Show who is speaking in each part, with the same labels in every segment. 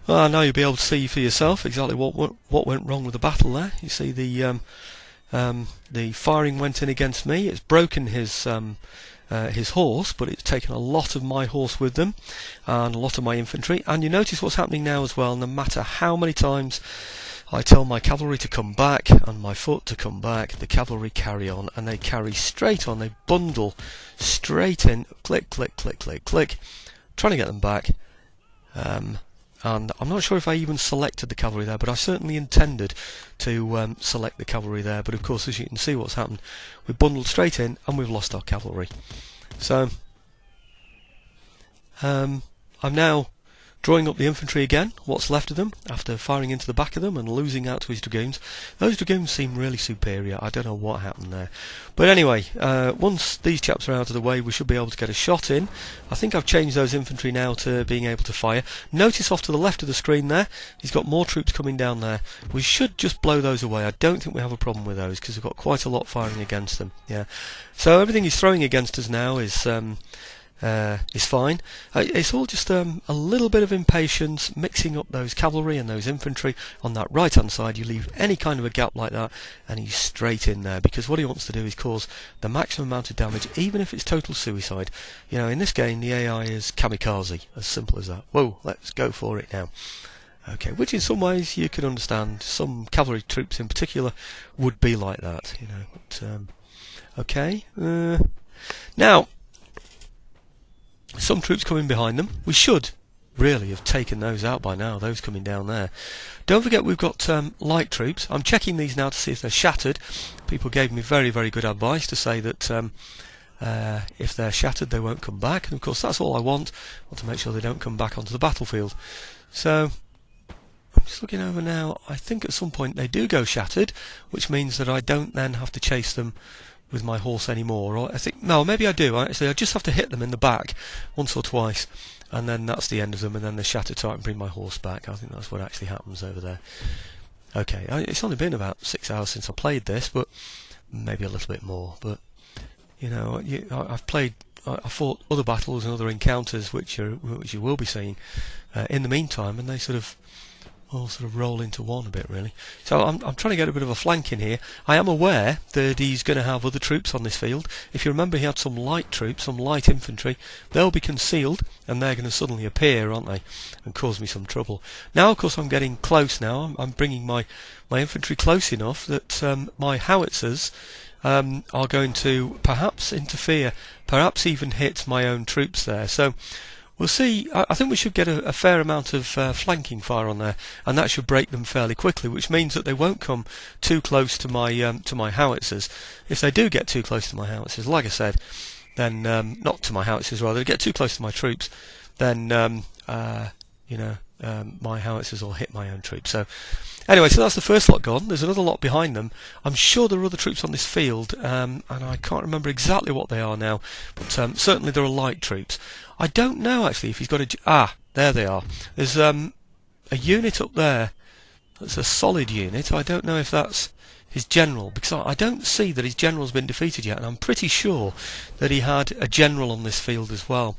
Speaker 1: Well, now you'll be able to see for yourself exactly what went wrong with the battle there. You see the firing went in against me. It's broken his horse, but it's taken a lot of my horse with them and a lot of my infantry. And you notice what's happening now as well. No matter how many times I tell my cavalry to come back and my foot to come back, the cavalry carry on, and they carry straight on. They bundle straight in, click, click, click, click, click, trying to get them back. And I'm not sure if I even selected the cavalry there, but I certainly intended to select the cavalry there. But of course, as you can see what's happened, we've bundled straight in and we've lost our cavalry. So I'm now drawing up the infantry again, what's left of them, after firing into the back of them and losing out to his dragoons. Those dragoons seem really superior. I don't know what happened there. But anyway, once these chaps are out of the way, we should be able to get a shot in. I think I've changed those infantry now to being able to fire. Notice off to the left of the screen there, he's got more troops coming down there. We should just blow those away. I don't think we have a problem with those, because we've got quite a lot firing against them. Yeah. So everything he's throwing against us now is fine. It's all just a little bit of impatience, mixing up those cavalry and those infantry on that right hand side. You leave any kind of a gap like that and he's straight in there, because what he wants to do is cause the maximum amount of damage, even if it's total suicide. You know, in this game the AI is kamikaze, as simple as that. Whoa, let's go for it now. Okay, which in some ways you can understand. Some cavalry troops in particular would be like that, you know. But, okay, now some troops coming behind them. We should really have taken those out by now, those coming down there. Don't forget we've got light troops. I'm checking these now to see if they're shattered. People gave me very, very good advice to say that if they're shattered they won't come back, and of course that's all I want. I want to make sure they don't come back onto the battlefield. So I'm just looking over now. I think at some point they do go shattered, which means that I don't then have to chase them with my horse anymore. Or I think, no, maybe I do. Actually, I just have to hit them in the back once or twice, and then that's the end of them, and then they're shattered so I can bring my horse back. I think that's what actually happens over there. Okay, it's only been about 6 hours since I played this, but maybe a little bit more. But you know, I fought other battles and other encounters which you will be seeing in the meantime, and they sort of all sort of roll into one a bit, really. So I'm trying to get a bit of a flank in here. I am aware that he's going to have other troops on this field. If you remember, he had some light troops, some light infantry. They'll be concealed, and they're going to suddenly appear, aren't they, and cause me some trouble. Now, of course, I'm getting close now. I'm bringing my infantry close enough that my howitzers are going to perhaps interfere, perhaps even hit my own troops there. So we'll see. I think we should get a fair amount of flanking fire on there, and that should break them fairly quickly, which means that they won't come too close to my howitzers. If they do get too close to my howitzers, like I said, then not to my howitzers rather, get too close to my troops, then my howitzers will hit my own troops. So anyway, so that's the first lot gone. There's another lot behind them. I'm sure there are other troops on this field, and I can't remember exactly what they are now, but certainly there are light troops. I don't know actually if he's got there they are. There's a unit up there that's a solid unit. I don't know if that's his general, because I don't see that his general's been defeated yet, and I'm pretty sure that he had a general on this field as well.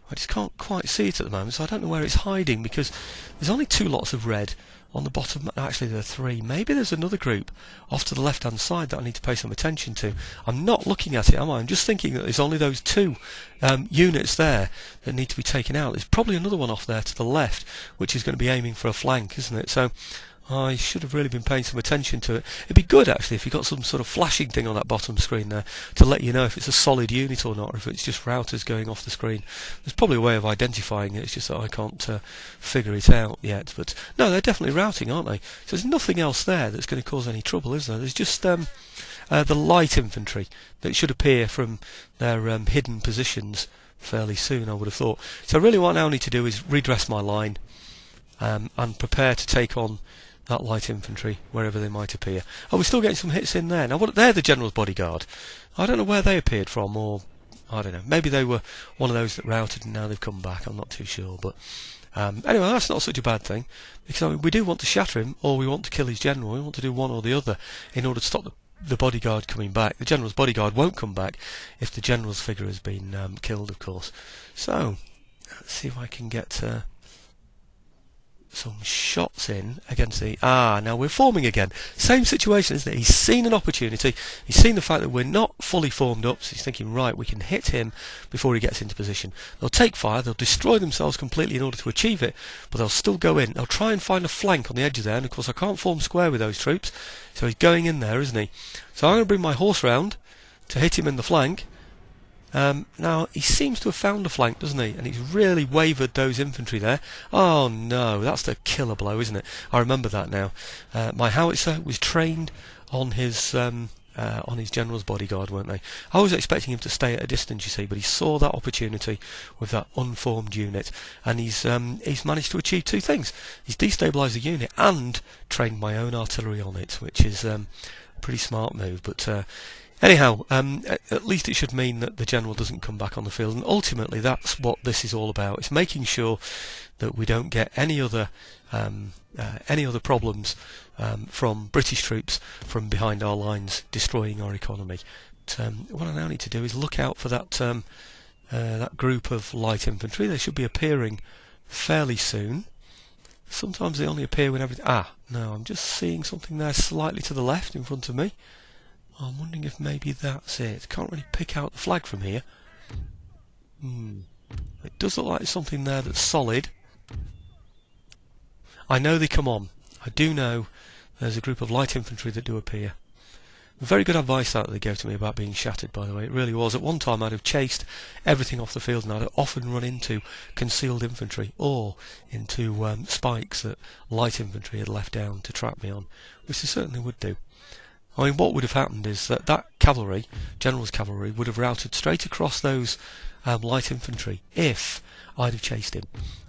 Speaker 1: I just can't quite see it at the moment, so I don't know where it's hiding, because there's only 2 lots of red on the bottom. Actually there are 3. Maybe there's another group off to the left hand side that I need to pay some attention to. I'm not looking at it, am I? I'm just thinking that there's only those 2 units there that need to be taken out. There's probably another one off there to the left which is going to be aiming for a flank, isn't it? So I should have really been paying some attention to it. It'd be good actually if you got some sort of flashing thing on that bottom screen there to let you know if it's a solid unit or not, or if it's just routers going off the screen. There's probably a way of identifying it, it's just that I can't figure it out yet. But no, they're definitely routing, aren't they? So there's nothing else there that's going to cause any trouble, is there? There's just the light infantry that should appear from their hidden positions fairly soon, I would have thought. So really what I now need to do is redress my line and prepare to take on that light infantry wherever they might appear. Oh, we're still getting some hits in there. Now, they're the general's bodyguard. I don't know where they appeared from, or I don't know. Maybe they were one of those that routed and now they've come back. I'm not too sure. But anyway, that's not such a bad thing, because we do want to shatter him, or we want to kill his general. We want to do one or the other in order to stop the bodyguard coming back. The general's bodyguard won't come back if the general's figure has been killed, of course. So let's see if I can get some shots in against the... now we're forming again. Same situation, isn't it? He's seen an opportunity. He's seen the fact that we're not fully formed up, so he's thinking, right, we can hit him before he gets into position. They'll take fire, they'll destroy themselves completely in order to achieve it, but they'll still go in. They'll try and find a flank on the edge of there, and of course I can't form square with those troops, so he's going in there, isn't he? So I'm going to bring my horse round to hit him in the flank. Now, he seems to have found a flank, doesn't he? And he's really wavered those infantry there. Oh no, that's the killer blow, isn't it? I remember that now. My howitzer was trained on his general's bodyguard, weren't they? I was expecting him to stay at a distance, you see, but he saw that opportunity with that unformed unit, and he's managed to achieve two things. He's destabilised the unit and trained my own artillery on it, which is a pretty smart move, but... Anyhow, at least it should mean that the general doesn't come back on the field, and ultimately that's what this is all about. It's making sure that we don't get any other problems from British troops from behind our lines, destroying our economy. But, what I now need to do is look out for that group of light infantry. They should be appearing fairly soon. Sometimes they only appear when everything... no, I'm just seeing something there slightly to the left in front of me. I'm wondering if maybe that's it. Can't really pick out the flag from here. It does look like there's something there that's solid. I know they come on. I do know there's a group of light infantry that do appear. Very good advice that they gave to me about being shattered, by the way. It really was. At one time I'd have chased everything off the field, and I'd often run into concealed infantry or into spikes that light infantry had left down to trap me on, which they certainly would do. I mean, what would have happened is that cavalry, General's cavalry, would have routed straight across those light infantry if I'd have chased him.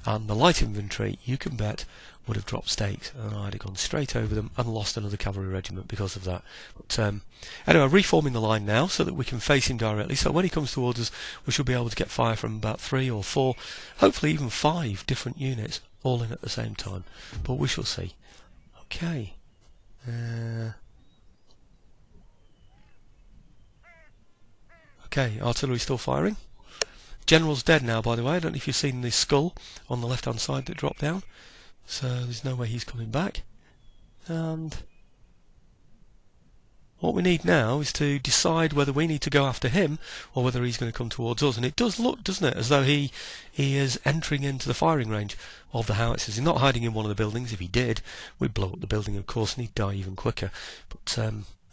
Speaker 1: And the light infantry, you can bet, would have dropped stakes, and I'd have gone straight over them and lost another cavalry regiment because of that. But anyway, reforming the line now so that we can face him directly. So when he comes towards us, we should be able to get fire from about 3 or 4, hopefully even 5 different units, all in at the same time. But we shall see. Okay. Okay, artillery still firing. General's dead now, by the way. I don't know if you've seen the skull on the left-hand side that dropped down. So there's no way he's coming back. And what we need now is to decide whether we need to go after him or whether he's going to come towards us. And it does look, doesn't it, as though he is entering into the firing range of the howitzers. He's not hiding in one of the buildings. If he did, we'd blow up the building, of course, and he'd die even quicker. But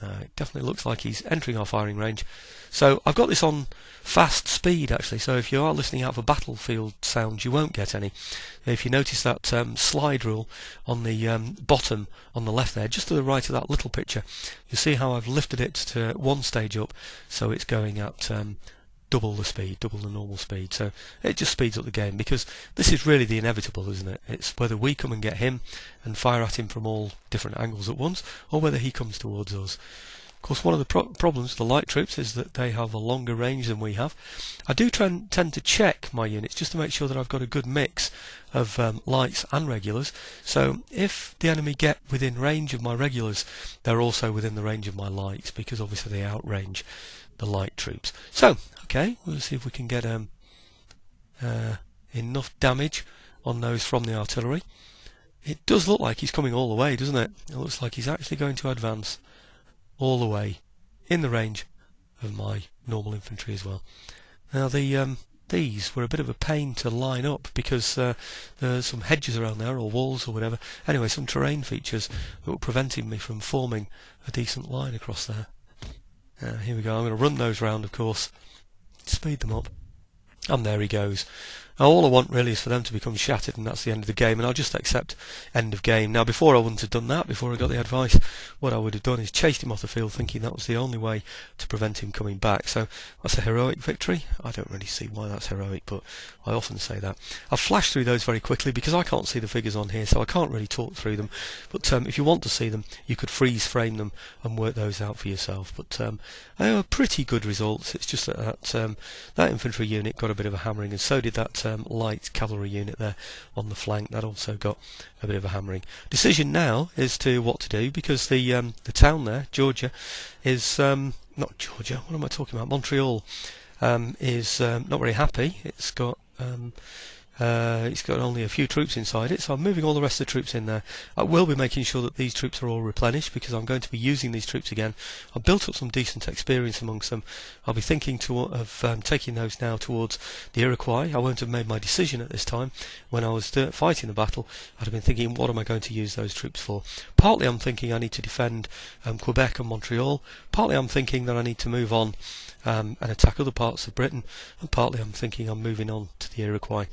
Speaker 1: it definitely looks like he's entering our firing range. So I've got this on fast speed, actually, so if you are listening out for battlefield sounds, you won't get any. If you notice that slide rule on the bottom on the left there, just to the right of that little picture, you'll see how I've lifted it to one stage up, so it's going at double the speed, double the normal speed. So it just speeds up the game, because this is really the inevitable, isn't it? It's whether we come and get him and fire at him from all different angles at once, or whether he comes towards us. Of course, one of the problems with the light troops is that they have a longer range than we have. I do tend to check my units just to make sure that I've got a good mix of lights and regulars. So if the enemy get within range of my regulars, they're also within the range of my lights, because obviously they outrange the light troops. So, okay, we'll see if we can get enough damage on those from the artillery. It does look like he's coming all the way, doesn't it? It looks like he's actually going to advance all the way in the range of my normal infantry as well. Now these were a bit of a pain to line up, because there's some hedges around there, or walls or whatever. Anyway, some terrain features that were preventing me from forming a decent line across there. Here we go. I'm going to run those round, of course, speed them up, and there he goes. Now all I want really is for them to become shattered, and that's the end of the game, and I'll just accept end of game. Now before I wouldn't have done that, before I got the advice, what I would have done is chased him off the field, thinking that was the only way to prevent him coming back. So that's a heroic victory. I don't really see why that's heroic, but I often say that. I've flashed through those very quickly because I can't see the figures on here, so I can't really talk through them. But if you want to see them, you could freeze frame them and work those out for yourself. But they were pretty good results. It's just that that infantry unit got a bit of a hammering, and so did that light cavalry unit there on the flank. That also got a bit of a hammering. Decision now is to what to do, because the town there, Georgia, is not Georgia. What am I talking about? Montreal is not very happy. It's got It's got only a few troops inside it, so I'm moving all the rest of the troops in there. I will be making sure that these troops are all replenished because I'm going to be using these troops again. I've built up some decent experience amongst them. I'll be thinking of taking those now towards the Iroquois. I won't have made my decision at this time. When I was fighting the battle, I'd have been thinking, what am I going to use those troops for? Partly I'm thinking I need to defend Quebec and Montreal. Partly I'm thinking that I need to move on and attack other parts of Britain, and partly I'm thinking I'm moving on to the Iroquois.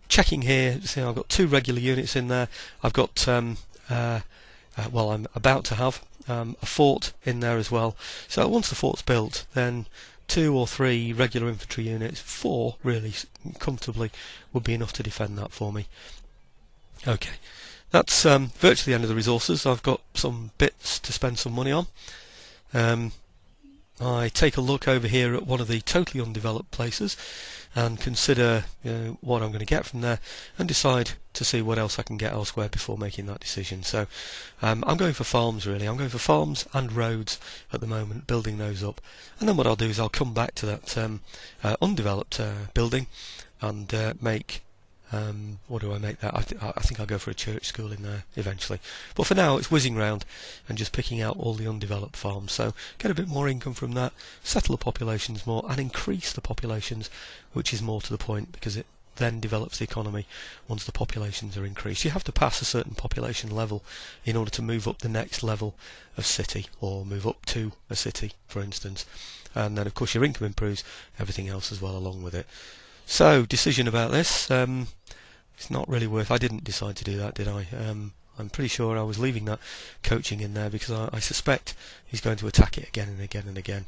Speaker 1: Checking here, see I've got 2 regular units in there. I've got, I'm about to have a fort in there as well. So once the fort's built, then 2 or 3 regular infantry units, 4 really comfortably would be enough to defend that for me. Okay, that's virtually the end of the resources. I've got some bits to spend some money on. I take a look over here at one of the totally undeveloped places and consider what I'm going to get from there and decide to see what else I can get elsewhere before making that decision. So I'm going for farms really. I'm going for farms and roads at the moment, building those up, and then what I'll do is I'll come back to that undeveloped building and make what do I make that? I think I'll go for a church school in there eventually. But for now, it's whizzing round and just picking out all the undeveloped farms. So get a bit more income from that, settle the populations more, and increase the populations, which is more to the point because it then develops the economy once the populations are increased. You have to pass a certain population level in order to move up the next level of city, or move up to a city, for instance. And then, of course, your income improves, everything else as well along with it. So, decision about this. It's not really worth. I didn't decide to do that, did I? I'm pretty sure I was leaving that coaching in there because I suspect he's going to attack it again and again and again.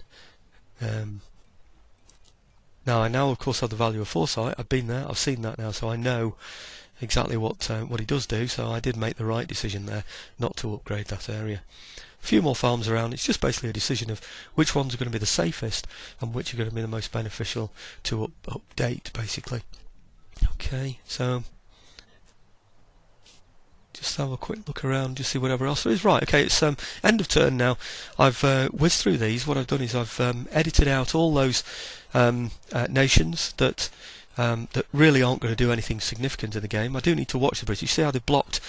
Speaker 1: Now I of course have the value of foresight. I've been there, I've seen that now, so I know exactly what he does do. So I did make the right decision there, not to upgrade that area. A few more farms around. It's just basically a decision of which ones are going to be the safest and which are going to be the most beneficial to update, basically. Okay, so just have a quick look around, just see whatever else there is. Right, okay, it's end of turn now. I've whizzed through these. What I've done is I've edited out all those nations that really aren't going to do anything significant in the game. I do need to watch the British. See how they've blocked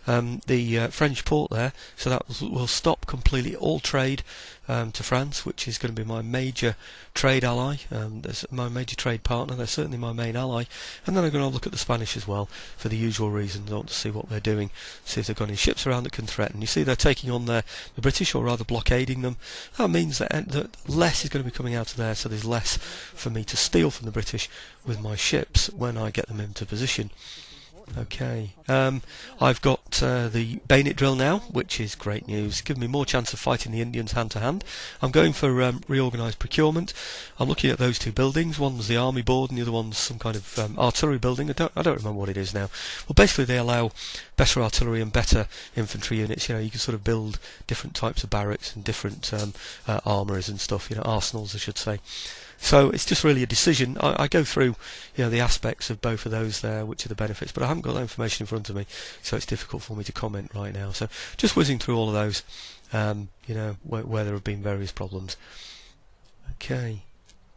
Speaker 1: the French port there, so that will stop completely all trade to France, which is going to be my major trade ally, my major trade partner. They're certainly my main ally. And then I'm going to look at the Spanish as well for the usual reasons. I want to see what they're doing, see if they've got any ships around that can threaten. You see they're taking on the British, or rather blockading them. That means that less is going to be coming out of there, so there's less for me to steal from the British with my ships when I get them into position. Okay, I've got the bayonet drill now, which is great news. Giving me more chance of fighting the Indians hand to hand. I'm going for reorganised procurement. I'm looking at those 2 buildings. One's the army board, and the other one's some kind of artillery building. I don't remember what it is now. Well, basically they allow better artillery and better infantry units. You know, you can sort of build different types of barracks and different armours and stuff. You know, arsenals, I should say. So it's just really a decision. I go through, the aspects of both of those there, which are the benefits, but I haven't got that information in front of me, so it's difficult for me to comment right now. So just whizzing through all of those, where there have been various problems. Okay,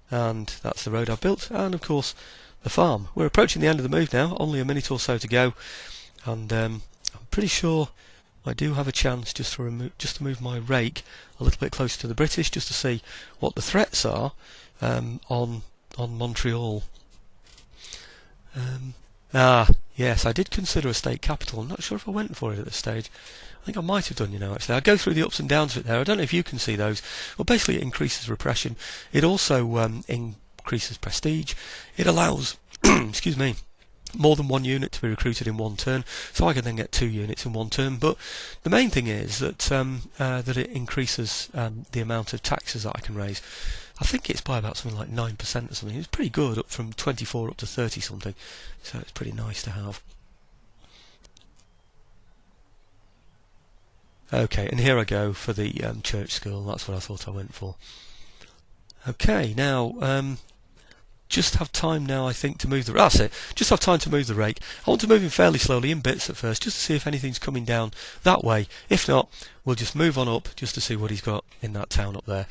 Speaker 1: and that's the road I've built, and of course the farm. We're approaching the end of the move now, only a minute or so to go, and I'm pretty sure I do have a chance just to move my rake a little bit closer to the British, just to see what the threats are on Montreal. Yes, I did consider a state capital. I'm not sure if I went for it at this stage. I think I might have done, actually. I go through the ups and downs of it there. I don't know if you can see those. Well, basically it increases repression. It also increases prestige. It allows, excuse me, more than 1 unit to be recruited in 1 turn, so I can then get 2 units in 1 turn. But the main thing is that that it increases the amount of taxes that I can raise. I think it's by about something like 9% or something. It's pretty good, up from 24 up to 30 something, so it's pretty nice to have. Okay, and here I go for the church school. That's what I thought I went for. Okay, now just have time now, I think, to move the... That's it. Just have time to move the rake. I want to move him fairly slowly in bits at first, just to see if anything's coming down that way. If not, we'll just move on up just to see what he's got in that town up there.